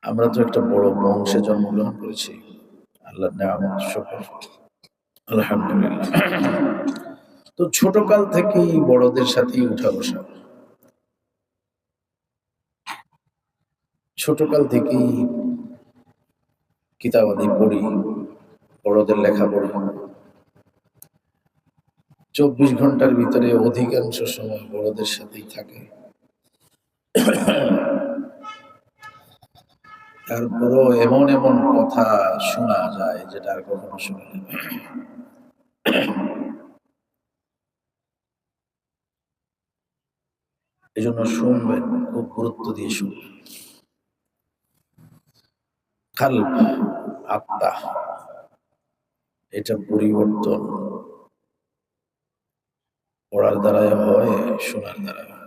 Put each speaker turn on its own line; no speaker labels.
আমরা তো একটা বড় বংশে জন্মগ্রহণ করেছি। আল্লাহর নেয়ামত শুকর। আলহামদুলিল্লাহ। তো ছোটকাল থেকেই বড়দের সাথেই উঠা বসা। ছোটকাল থেকেই কিতাবাদি পড়ি, বড়দের লেখা পড়ি। ২৪ ঘন্টার ভিতরে অধিকাংশ সময় বড়দের সাথেই থাকে। তারপরও এমন এমন কথা শোনা যায় যেটা আর কখনো শুনিনি। এই জন্য শুনবেন, খুব গুরুত্ব দিয়ে শুনবেন। কাল্ব, আত্মা, এটা পরিবর্তন পড়ার দ্বারাই হয়, শোনার দ্বারা হয়।